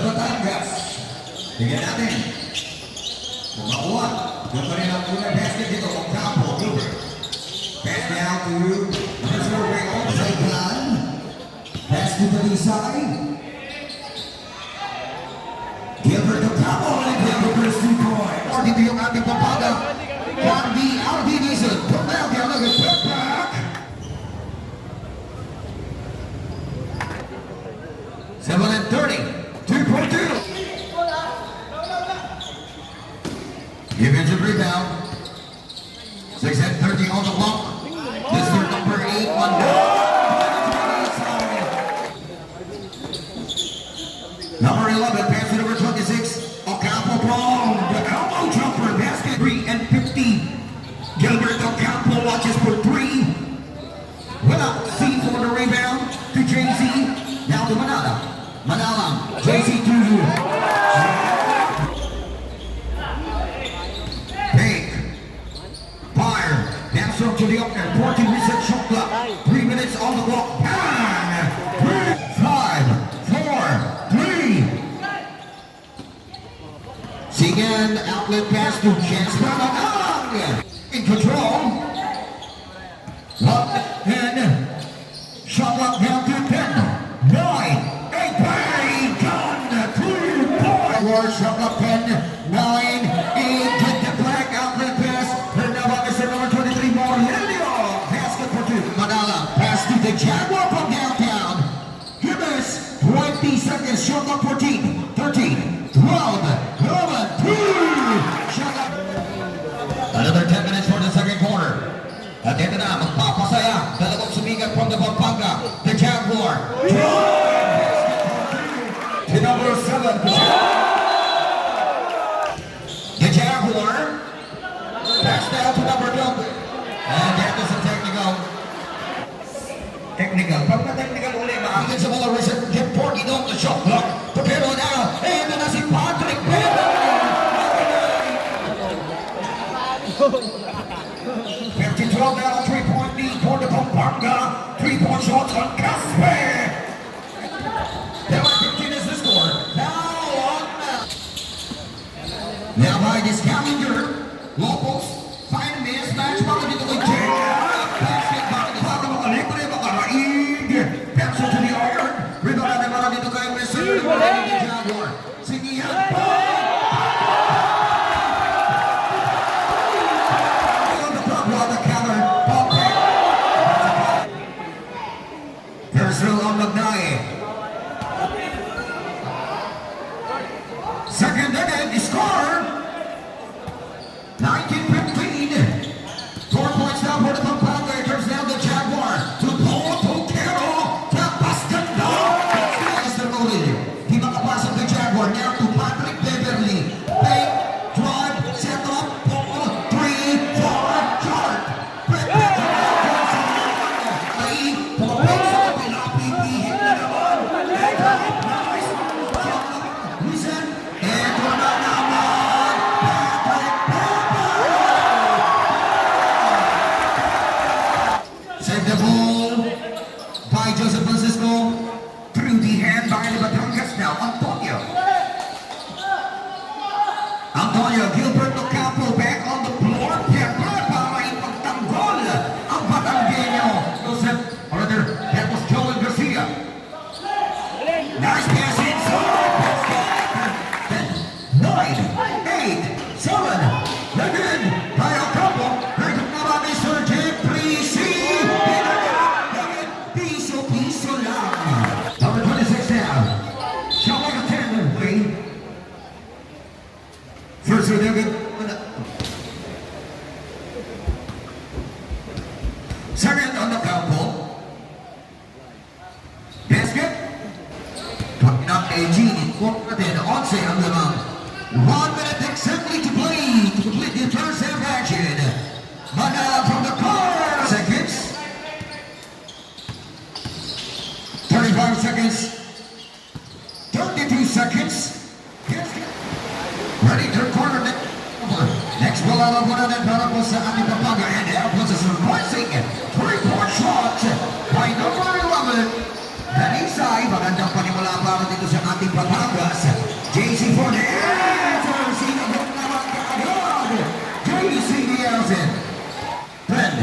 Batangas. Tingnan natin. Kung makuha. Yung pa rin ang unang basket dito. Ang Campo, Gilbert. Pass down to Reserve Ray onside plan. Pass to Talisay. Gilbert to Campo. And Gilbert first 2 point. Or dito yung ating Pampanga. RD Diesel. Put down the other put back. 7:30. 2.2. Defensive rebound. 6:30 on the clock. This is number 8 on number 11, pass to number 26. Ocampo from the elbow jumper, basket 3:50. Gilbert Ocampo watches for 3. Without C for the rebound to JC. Now to Manala. JC to Take. Fire. Dance up to the opener. 14 reset shot clock. 3 minutes on the clock. 5, 4, 3. Second outlet pass to Jasper Manang. In control. 1 and shot clock down to 10, 9, 8, bang, done, 3 points. Shot clock 10, 9, 8, get the black outlet pass. And now on Mr. number 23, Morelio. Basket for 2. Manala, pass to the Jaguar from downtown. Give us 20 seconds. Shot clock 14, 13, 12, 11, 2. Shot clock. Another 10 minutes for the second quarter. At ito na, magpapasaya. Dalawang sumigat from the Pampanga. The Jaguar. To number 7. The Jaguar. Pass down to number 12. And that is a technical. Pagka-technical ulit, makakit sa mga reserve. Get 40 on the shot clock. Pero na, and na si Patrick Pena. 50-12 now, 3-point lead for the Pampanga. 3-point shots on Casper. Number 15 is the score. Now by this calendar, Locals find a mismatch. Baka dito kay Jay. Basket, baka mga libre, baka raig. Pencil to the iron. Rebound na baka dito kay Mr. Jaguar. Sige yan. Second decade score 19-15. 4 points down for the Pampanga. It turns down the Jaguar to Paul Tokero. Tapaskan down. Mr. Oli. Di makapasok the Jaguar. Now to Patrick Beverly. Fake, drive, set up, Paul, 3, 4, shot. Brett the ball by Joseph Francisco through the hand by the Batangas now. Antonio Gilbert Ocampo back on the floor. Para ipagtanggol ang Batanggenyo. Joseph, or rather, that was Joel Garcia. Nice pass inside. 9, 8, 7, again by Ocampo. Right to Mr. Jeffrey C. Piso lang. Number 26 now. Shot like a 10, Wayne. First with David. Second on the Campo. Basket. Putting up a genie. Onse ang lamang. 1 minute exactly to play to complete the first half action. Manala from the corner. Seconds. 35 seconds. 32 seconds. Ready to corner next ball out of one of them para po sa ating Pampanga, and that was a surprising 3-point shot by number 11. Nanisay, magandang panimula para dito sa ating Patangas. for the answer. Sinabot naman kaagad. JC Nielsen. 10,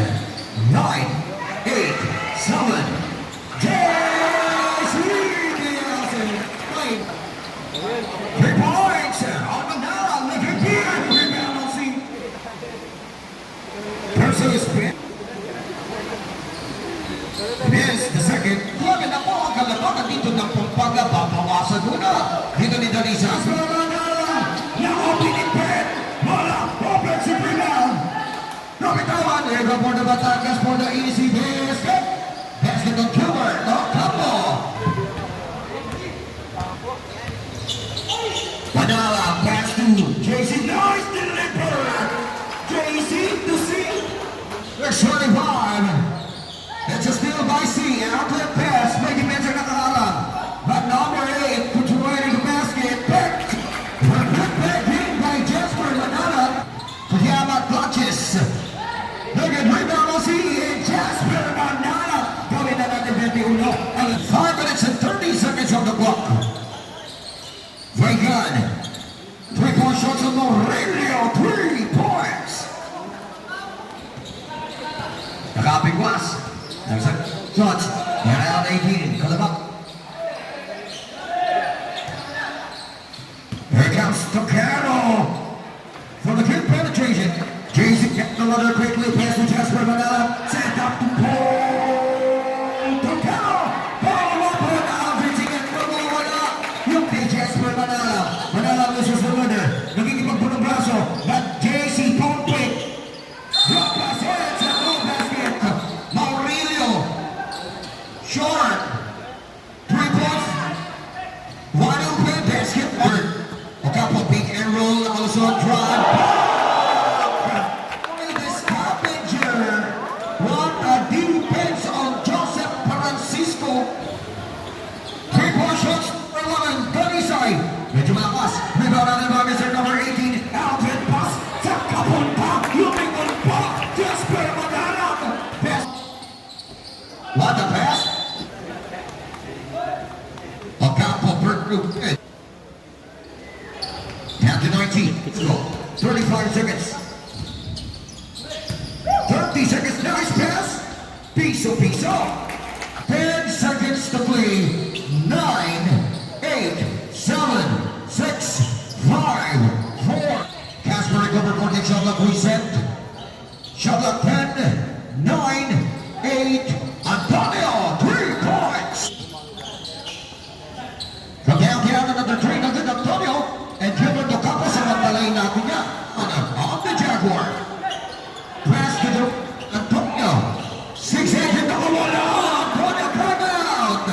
9, 8, 7. JC Nielsen. 3 points. On the now, looking here. Rebound on C. Percy spin. Miss the second. Grabe na po ang kalabakan dito ng Pampanga. Babawasan muna. Dito ni Danisa. Na-open in pen. Wala. Offensive rebound. Nakitawan. Ego for the Batangas for the easy basket. Basket on Gilbert. No couple. Manala. Pass to JC. Nice deliver. JC to C. There's 25. It's a steal by C. Outlet pass. Making mention of Nakahalang. But number 8 puts away the basket. Back. Back in by Jasper Manala. Kuyama clutches. Look at rebound on C. And Jasper Manala. Gawin na natin 21. And 5 minutes and 30 seconds on the clock. Very good. 3-point shots on Morelio. 3 points. Nakapigwas. There's a shot. Around 18. Kalabak. Here comes Tocano. For the quick penetration. Jason gets the leather quickly. Pass to Jasper Manala. Sent up to Paul. Tocano. Paul up on Alvin. And Manala. Yung kay Jasper Manala. Manala loses the leather. Nagkikipagpunong braso. But JC don't pick. Drop pass. It's a low basket. Short. 3 points. Wide open basket. A couple pick and roll. Also drive. The scavenger. What a defense on Joseph Francisco. 3-point shots for 11. Gunny side. Medyo malakas. Rebound on the by Mr. number 18. Alvin pass. Sa kapon pa. Looking on pa. Jasper Manala. Pass. What a pass. Down to 19. 35 seconds. 30 seconds. Nice pass. Piso. 10 seconds to play. 9, 8, 7, 6, 5, 4. Casper recovered for the shot clock reset. Shot clock 10, 9, 8. Antonio, 3 points. From downtown, another 3 na good Antonio. And Gilbert Ocampo sa magpalay natin niya. On the Jaguar. Pass to the Antonio. 6-8 na kawala. Antonio come out.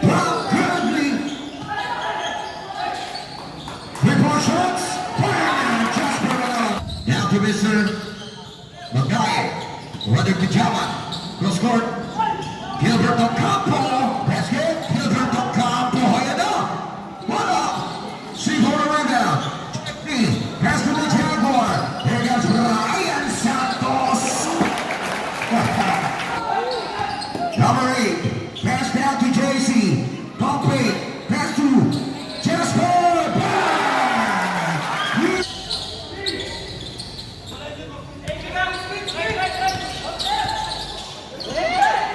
Brown currently. 3-point shots. Bang! Jasper down to Mr. Magay. Running to Jaman. Cross court. Gilbert Ocampo. Basket. Gilbert Ocampo. Hayada. Wala. See for a rebound. Pass to the Jaguar. Here comes Ryan Santos. Number 8. Pass down to JC. Pump 8. Pass to Jasper.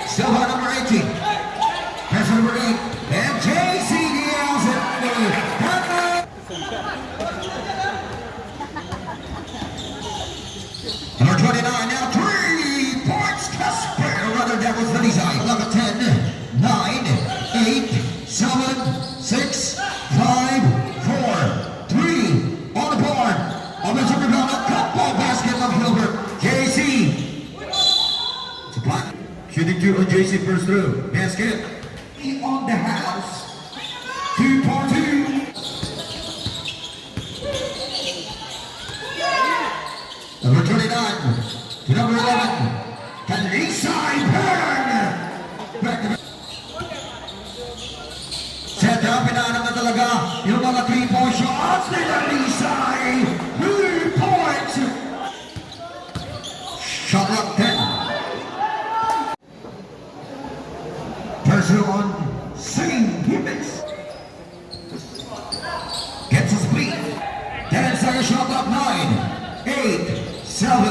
Still by number 18. Pass number 8. And JC Nielsen. Number 29. Now 3 points. Casper. Rather, that was the design. Number 10, 9, 8, 7, 6, 5, 4, 3. On the board. Offensive rebound. A couple basket of Gilbert. JC. Supply. Shooting 2 on JC first through. Basket. On the house. 2-2. Number 29 to number 11. Kalisa Ipan. Back to set up. Pinanap na talaga yung mga 3-point shots ni Kalisa. 3 points. Shot clock 10. First on 9, 8, 7,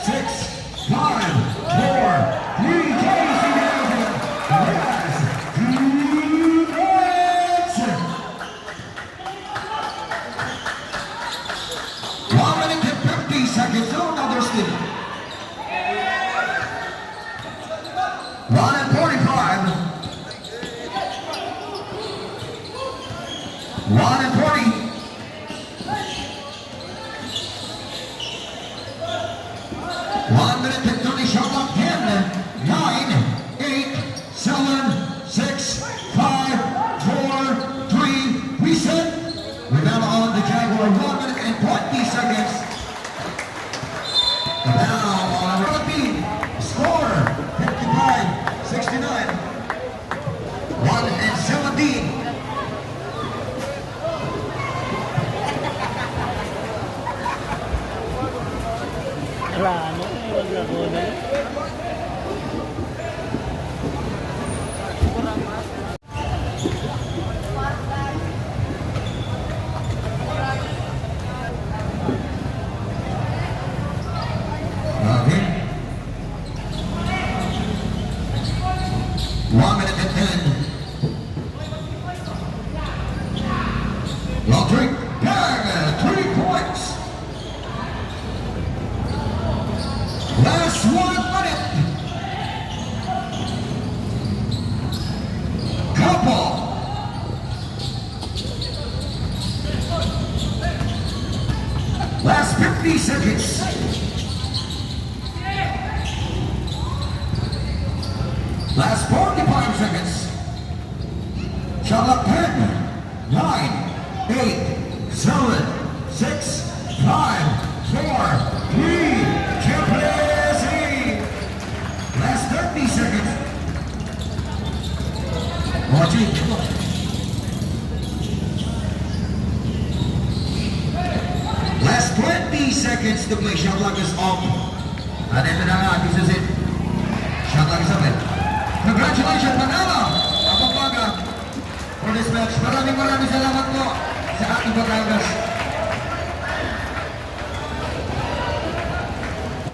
6, 5, 4, 3, Casey Nelson has 2 minutes. 1 minute and 50 seconds. So another still. 1 and 45. 1 and 40. 1 minute and 30 shot clock. 10, 9, 8, 7, 6, 5, 4, 3. Reset. We're now on the Jaguar. 1 minute and 20 seconds. Now on rugby. Score 55-69. 1 and 17. Rano, maglaro na. Okay. 1 minute and 10. Long drink. Bang! 3 points. Last 1 minute. Couple. Last 50 seconds. Last 45 seconds. Shot clock 10, 9, 8, 7, 6, 5, 4, 3, Chaplin. Last 30 seconds. Watch it. Last 20 seconds to play. Shot clock is off. And ito na nga, this is it. Shot clock is up. Congratulations, Manala! Pampanga for this match. Maraming salamat po sa ating Batangas.